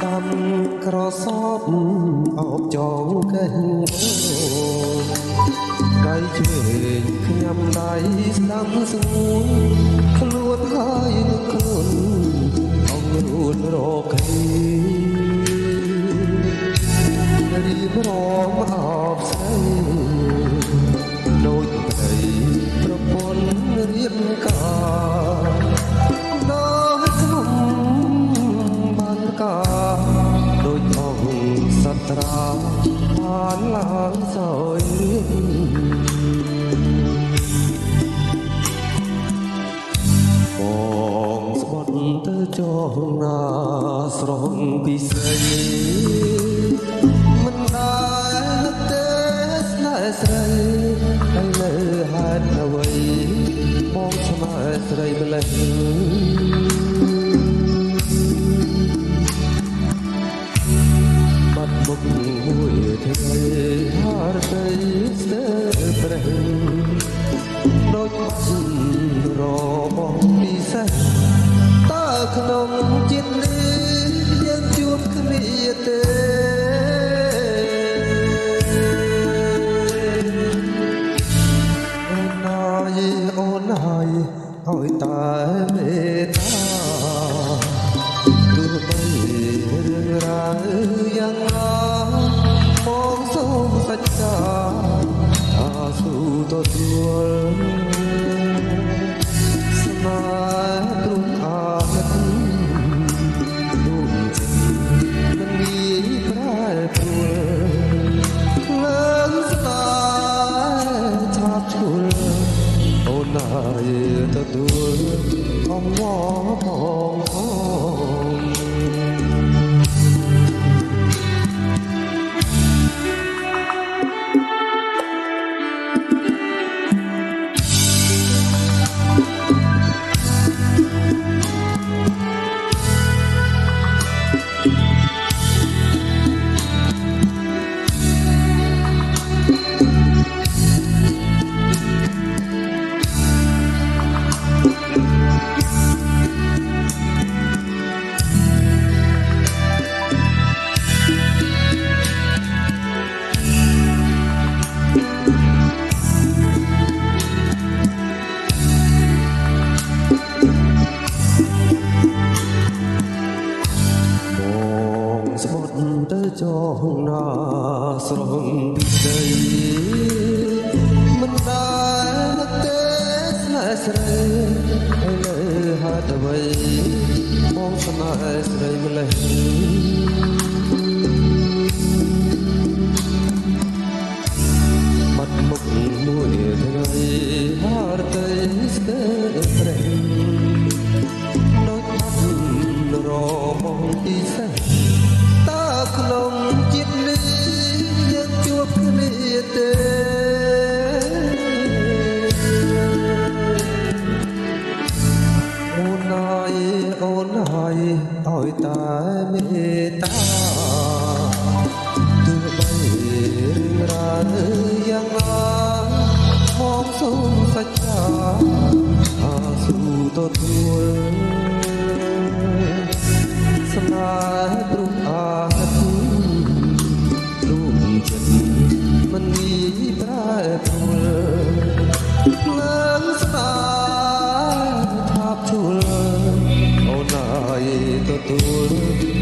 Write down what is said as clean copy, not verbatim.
ដាំក្រសបអបចងកេះដៃឆ្វេងខ្ញុំដៃស្ដាំស្ងួនខ្លួនហើយនឹងខ្លួនអង្គរួនរកគ្នារីបរមអបស្រីដូចប្តីប្រពន្ធរៀបការដល់ខ្ញុំបានការដូចអង្គសត្រាបានឡើងសោយបងស្បត់ទៅចោលណាស្រងពិសេសមិនដែលទេស្នេហ៍ស្រីហើយលើហេតុអ្វីបងស្នេហ៍ស្រីម្លេះបាត់មុខមួយថ្ងៃហារតីស្ទើរប្រេះដូចបាត់របស់ពិសេសតើក្នុងជាតិនេះយើងជួបគ្នាទេអូនហើយឲ្យតែមេត្តាទោះបីរឿងរ៉ាវយ៉ាងណាបងសូមសច្ចាអាស៊ូទទួលស្នេហ៍ទ្រង់អាណិតដួងចិត្តមិនងាយប្រែប្រួលឡើងស្នេហ៍ឆាប់ឈួលអូនហើយទទួលអង្វរផងស្បត់ទៅចោលណាស្រងពិសេសមិនដែលទេស្នេហ៍ស្រីហើយលើហេតុអ្វីបងស្នេហ៍ស្រីម្លេះបាត់មុខមួយថ្ងៃហារតីស្ទើរប្រេះដូចបាត់របស់ពិសេសក្នុងជាតិនេះយើងជួបគ្នាទេអូនហើយឲ្យតែមេត្តាទោះបីរឿងរ៉ាវយ៉ាងណាបងសូមសច្ចាអាស៊ូទទួលស្នេហ៍ទ្រង់អាណិតដួងចិត្តមិនងាយប្រែប្រួលឡើងស្នេហ៍ថាប់ជួលអូនហើយទទួល